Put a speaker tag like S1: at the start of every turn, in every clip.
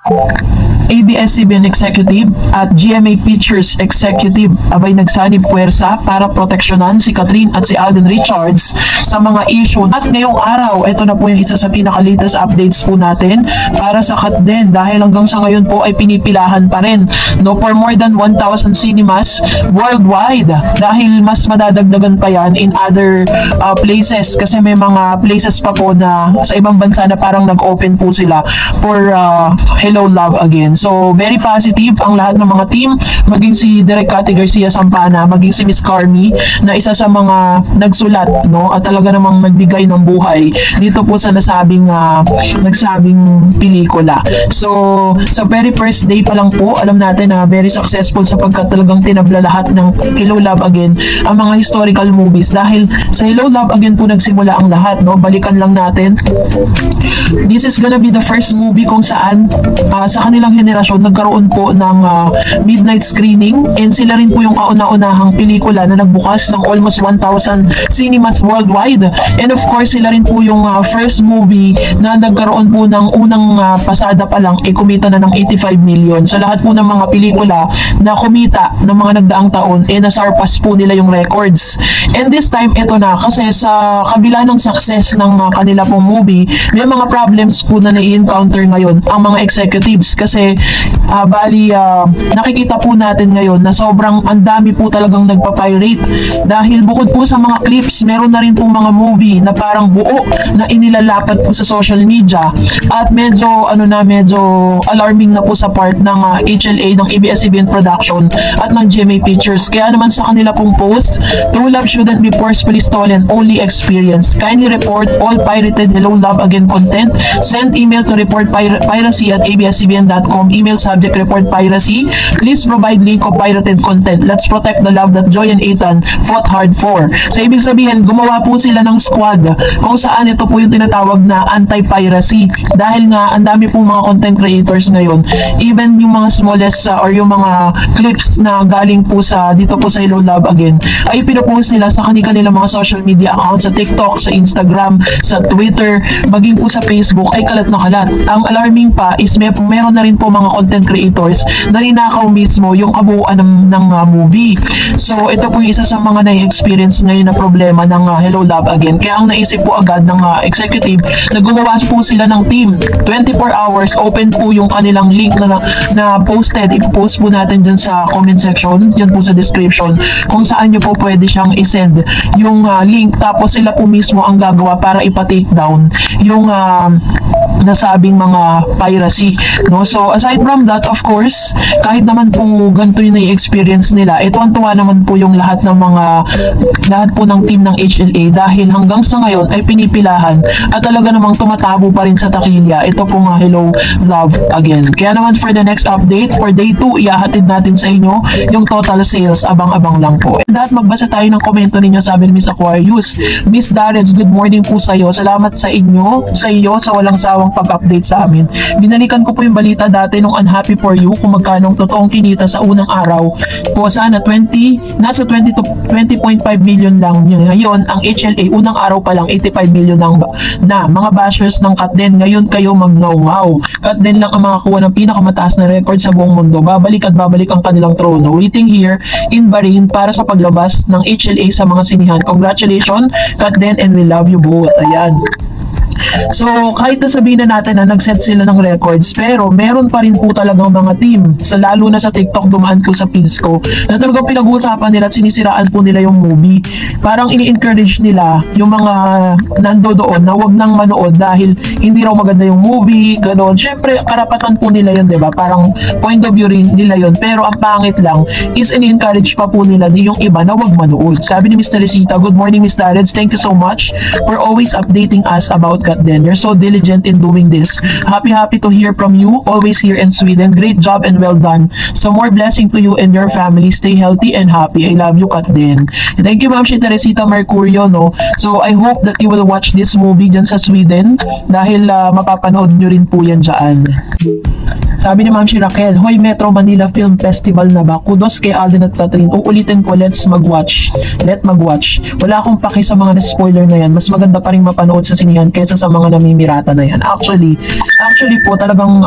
S1: ABS-CBN Executive at GMA Pictures Executive abay nagsanib puwersa para proteksyonan si Catherine at si Alden Richards sa mga issue. At ngayong araw, ito na po yung isa sa pinaka-latest updates po natin para sa Katden dahil hanggang sa ngayon po ay pinipilahan pa rin for more than 1,000 cinemas worldwide dahil mas madadagdagan pa yan in other places kasi may mga places pa po na sa ibang bansa na parang nag-open po sila for Hello Love Again. So, very positive ang lahat ng mga team, maging si Direk Cathy Garcia Sampana, maging si Miss Carmi, na isa sa mga nagsulat, no, at talaga namang nagbigay ng buhay dito po sa nagsabing pelikula. So, sa very first day pa lang po, alam natin na very successful sapagkat talagang tinabla lahat ng Hello Love Again ang mga historical movies dahil sa Hello Love Again po nagsimula ang lahat, no? Balikan lang natin. This is gonna be the first movie kung saan sa kanilang henerasyon nagkaroon po ng midnight screening and sila rin po yung kauna-unahang pelikula na nagbukas ng almost 1,000 cinemas worldwide, and of course sila rin po yung first movie na nagkaroon po ng unang pasada pa lang kumita na ng 85 million. Sa lahat po ng mga pelikula na kumita ng mga nagdaang taon nasarpas po nila yung records, and this time ito na kasi sa kabila ng success ng kanila pong movie may mga problems po na nai-encounter ngayon ang mga executives kasi nakikita po natin ngayon na sobrang ang dami po talagang nagpa-pirate dahil bukod po sa mga clips meron na rin po mga movie na parang buo na inilalapat po sa social media at medyo alarming na po sa part ng HLA ng ABS-CBN Production at ng GMA Pictures. Kaya naman sa kanila pong post, true love shouldn't be forcefully stolen, only experience. Kindly report all pirated Hello Love Again content. Send email to reportpiracy@abscbn.com. Email subject report piracy. Please provide link of pirated content. Let's protect the love that Joy and Ethan fought hard for. So ibig sabihin, gumawa po sila ng squad kung saan ito po yung tinatawag na anti-piracy dahil nga ang dami po mga content creators ngayon, even yung mga smallest or yung mga clips na galing po dito po sa Hello Love Again ay pinopost nila sa kanilang mga social media accounts, sa TikTok, sa Instagram, sa Twitter, maging po sa Facebook ay kalat na kalat. Ang alarming pa is meron na rin po mga content creators na ninakaw mismo yung kabuuan ng movie. So ito po yung isa sa mga na-experience ngayon na problema ng Hello Love Again. Kaya ang naisip po agad ng executive na gumawa po sila ng team. 24 hours open po yung kanilang link na posted. Ipopost po natin dyan sa comment section, dyan po sa description, kung saan nyo po pwede siyang isend yung link, tapos sila po mismo ang gagawa para ipa-take down yung nasabing mga piracy, no? So aside from that, of course, kahit naman po ganito yung na-experience nila, tuwan-tuwa naman po yung lahat po ng team ng HLA dahil hanggang sa ngayon ay pinipilahan at talaga namang tumatabo pa rin sa takilya ito po nga Hello Love Again. Kaya naman for the next update, for day 2, ihahatid natin sa inyo yung total sales. Abang-abang lang po. And that, magbasa tayo ng komento ninyo, sabi ni Miss Aquarius. Miss Darrens, good morning po sa iyo. Salamat sa iyo sa walang sawang pag-update sa amin. Binalikan ko po yung balita dati nung Unhappy for You kung magkano totoong kinita sa unang araw po, sana nasa 20 to 20.5 million lang. Ngayon ang HLA unang araw pa lang 85 million na mga bashers ng Katden. Ngayon kayo mag-wow. Katden lang ang makakuha ng pinakamataas na record sa buong mundo. Babalik at babalik ang kanilang trono. Waiting here in Bahrain para sa paglabas ng HLA sa mga sinihan. Congratulations Katden, and we love you both. Ayan. So kahit nasabihin na natin na nag-set sila ng records, pero meron pa rin po talagang mga team, lalo na sa TikTok, dumaan po sa feeds ko, na talagang pinag-uusapan nila at sinisiraan po nila yung movie. Parang ini-encourage nila yung mga nando doon na wag nang manood dahil hindi raw maganda yung movie, gano'n. Syempre karapatan po nila yun, diba? Parang point of view rin nila yun, pero ang pangit lang is ini-encourage pa po nila yung iba na wag manood. Sabi ni Mr. Teresita, good morning Miss Darrens, thank you so much for always updating us about Katden. You're so diligent in doing this. Happy to hear from you, always here in Sweden. Great job and well done. So more blessing to you and your family. Stay healthy and happy. I love you, Katden. Thank you, Ma'am Teresita Mercurio, no? So I hope that you will watch this movie dyan sa Sweden dahil mapapanood nyo rin po yan dyan. Sabi ni Ma'am si Raquel, Hoy Metro Manila Film Festival na ba? Kudos kay Alden at Catherine. Uulitin ko, let's mag-watch. Wala akong paki sa mga spoiler na yan. Mas maganda pa rin mapanood sa sinihan kaysa sa mga namimirata na yan. Actually po, talagang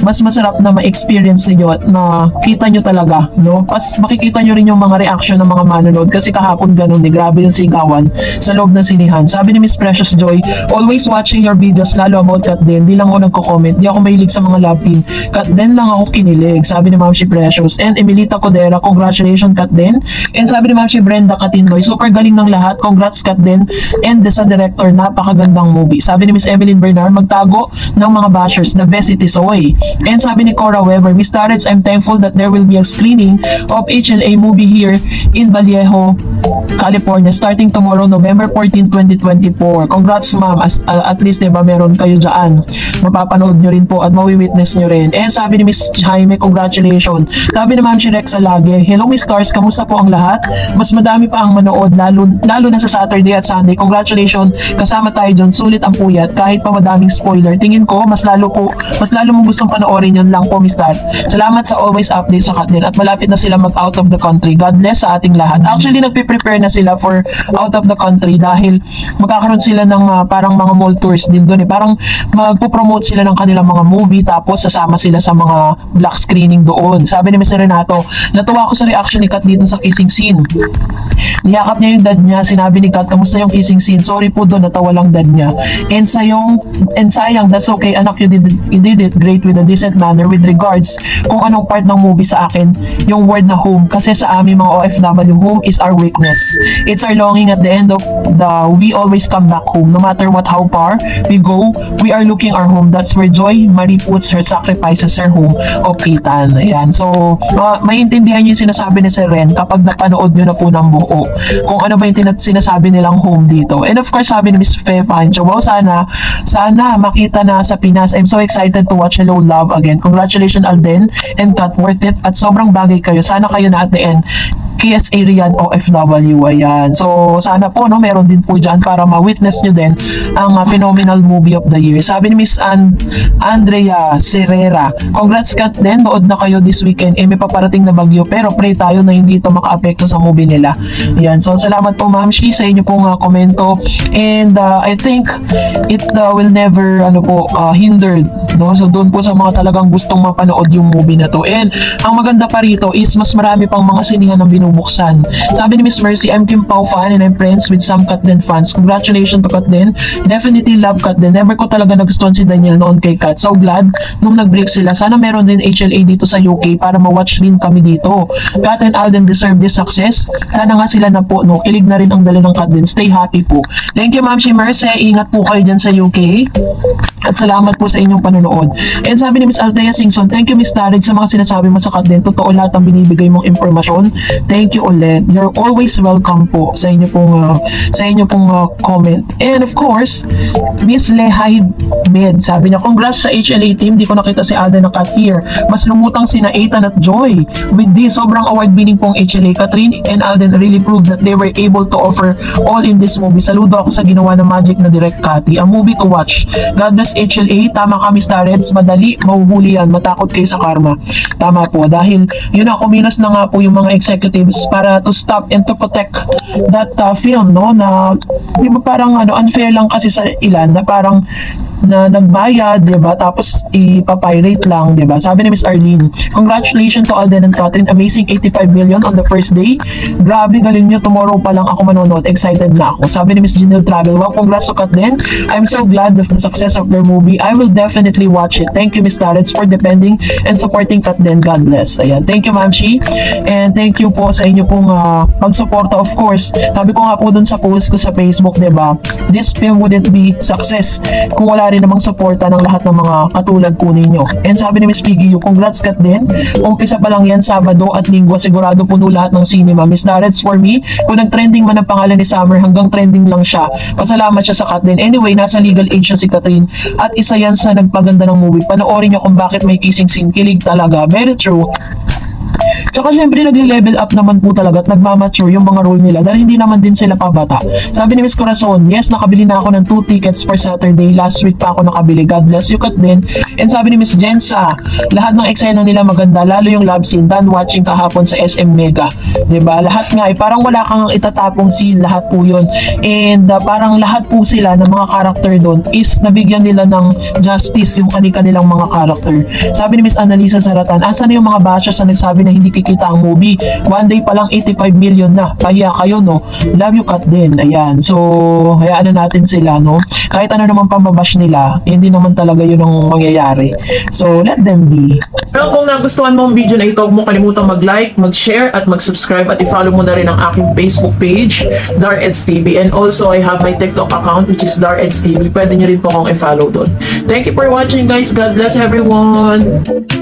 S1: mas masarap na ma-experience niyo at makita nyo talaga, no? Pas makikita nyo rin yung mga reaction ng mga manonood kasi kahapon ganun grabe yung sigawan sa loob ng sinihan. Sabi ni Miss Precious Joy, always watching your videos lalo about Katden. Di lang ako nagko-comment, di ako mahilig sa mga love team. Katden lang ako kinilig, sabi ni Ma'am si Precious. And Emilita Codera, congratulations Katden. And sabi ni Ma'am si Brenda Katinoy, super galing ng lahat, congrats Katden. And sa director, napakagandang movie. Sabi ni Miss Evelyn Bernard, magtago ng mga bashers, the best it is Soy. And sabi ni Cora Weber, Miss Tarets, I'm thankful that there will be a screening of HLA movie here in Vallejo, California starting tomorrow, November 14, 2024. Congrats ma'am, at least diba meron kayo dyan. Mapapanood nyo rin po at mawi-witness nyo rin. And sabi ni Miss Jaime, congratulations. Sabi ni Ma'am Rexa Lage, hello Miss Stars, kamusta po ang lahat? Mas madami pa ang manood, lalo na sa Saturday at Sunday. Congratulations, kasama tayo dyan, sulit ang puyat, kahit pa madaming spoiler. Tingin ko, mas lalo mong gustong panoorin yun lang po Miss Star. Salamat sa always update sa Katden at malapit na sila mag out of the country. God bless sa ating lahat. Actually, nagpe-prepare na sila for out of the country dahil magkakaroon sila ng parang mga mall tours din doon Parang magpo-promote sila ng kanilang mga movie tapos sasama sila sa mga black screening doon. Sabi ni Mr. Renato, natuwa ako sa reaction ni Kat dito sa kissing scene. Niyakap niya yung dad niya. Sinabi ni Kat, kamusta yung kissing scene? Sorry po doon, natawa lang dad niya. And sayang, that's okay anak, you did it great with a decent manner. With regards kung anong part ng movie sa akin, yung word na home, kasi sa aming mga OFW, home is our weakness. It's our longing at the end of we always come back home. No matter how far we go, we are looking our home. That's where Joy Marie puts her sacrifices, her home of Kitan. Ayan. So, maintindihan niyo yung sinasabi ni Sir Ren kapag napanood nyo na po ng buo. Kung ano ba yung sinasabi nilang home dito. And of course, sabi ni Miss Fe Fancho, wow, sana makita na sa Pinas. I'm so excited to watch Hello Love again. Congratulations Alden and Kat, worth it at sobrang bagay kayo. Sana kayo na at the end KSA Riyadh OFW. Ayan. So, sana po, no, meron din po dyan para ma-witness nyo din ang phenomenal movie of the year. Sabi ni Miss Andrea Serrera, congrats Kat din, nood na kayo this weekend. May paparating na bagyo, pero pray tayo na hindi ito maka-apekto sa movie nila. Ayan. So, salamat po Ma'am Shi sa inyo pong komento. And I think it will never hindered. No? So, doon po sa mga talagang gustong mapanood yung movie na to. And ang maganda pa rito is mas marami pang mga sinihan ng binubuksan. Sabi ni Miss Mercy, I'm Kim Pao fan and I'm friends with some Katden fans. Congratulations to Katden. Definitely love Katden. Never ko talaga nagustuhan si Daniel noon kay Kat. So glad nung nag-break sila. Sana meron din HLA dito sa UK para ma-watch din kami dito. Kat and Alden deserve this success. Sana nga sila na po, no? Kilig na rin ang dala ng Katden. Stay happy po. Thank you Ma'am si Mercy. Ingat po kayo dyan sa UK. At salamat po sa inyong panonood. And sabi ni Miss Althea Singson, thank you Miss Tarig sa mga sinasabi mo sa Katden. Totoo lahat ang binibigay mong impormasyon. Thank you ulit. You're always welcome po sa inyo pong comment. And of course, Miss Lehay Med, sabi niya, congrats sa HLA team. Di ko nakita si Alden na Kat here. Mas lumutang sina Ethan at Joy. With this, sobrang award-winning pong HLA. Catherine and Alden really proved that they were able to offer all in this movie. Saludo ako sa ginawa ng Magic na Direct Cathy. A movie to watch. God bless HLA. Tama kami Starreds. Madali, mahuhuli yan. Matakot kayo sa karma. Tama po. Dahil yun na, kumilos na nga po yung mga executives para to stop and to protect that film, no? Na di ba parang unfair lang kasi sa ilan na parang na nagbayad, di ba? Tapos ipapirate lang, di ba? Sabi ni Miss Arlene, congratulations to Alden and Catherine, amazing 85 million on the first day. Grabe, galing nyo, tomorrow pa lang ako manonood, excited na ako. Sabi ni Miss Janelle Travel, wow, congrats to Catherine. I'm so glad of the success of their movie. I will definitely watch it. Thank you Miss Tarets for defending and supporting Catherine. God bless. Ayan, thank you Ma'am Shi, and thank you po sa inyo pong pagsuporta. Of course, sabi ko nga po dun sa post ko sa Facebook, di ba? This film wouldn't be success kung wala rin namang suporta ng lahat ng mga katulad po ninyo. And sabi ni Miss Piggy, congrats Kat din. Umpisa pa lang yan, Sabado at Linggo, sigurado puno lahat ng cinema. Miss Darets, for me, kung nag-trending man ang pangalan ni Summer, hanggang trending lang siya. Pasalamat siya sa Kat din. Anyway, nasa legal age siya si Catherine at isa yan sa nagpaganda ng movie. Panoorin niyo kung bakit may kissing scene. Kilig talaga. Very true. Tsaka syempre nagle-level up naman po talaga at nagmamature yung mga role nila dahil hindi naman din sila pabata. Sabi ni Miss Corazon, yes, nakabili na ako ng 2 tickets for Saturday. Last week pa ako nakabili. God bless you, Kat din. And sabi ni Miss Jensa, lahat ng eksena nila maganda, lalo yung love scene. Done watching kahapon sa SM Mega. 'Di ba? Lahat nga parang wala kang itatapong scene, lahat po 'yun. And parang lahat po sila ng mga character doon is nabigyan nila ng justice yung kanilang mga character. Sabi ni Miss Annalisa Zaratan, asa na yung mga bashers na nagsabi na hindi kikita ang movie? One day pa lang 85 million na. Pahiya kayo, no? Love you, Kat din. Ayan. So, hayaan na natin sila, no? Kahit ano naman pamabash nila, hindi naman talaga yun ang mangyayari. So, let them be. Pero kung nagustuhan mo ang video na ito, huwag mo kalimutang mag-like, mag-share, at mag-subscribe, at i-follow mo na rin ang aking Facebook page, DarEdsTV. And also, I have my TikTok account, which is DarEdsTV. Pwede nyo rin po akong i-follow doon. Thank you for watching, guys. God bless everyone.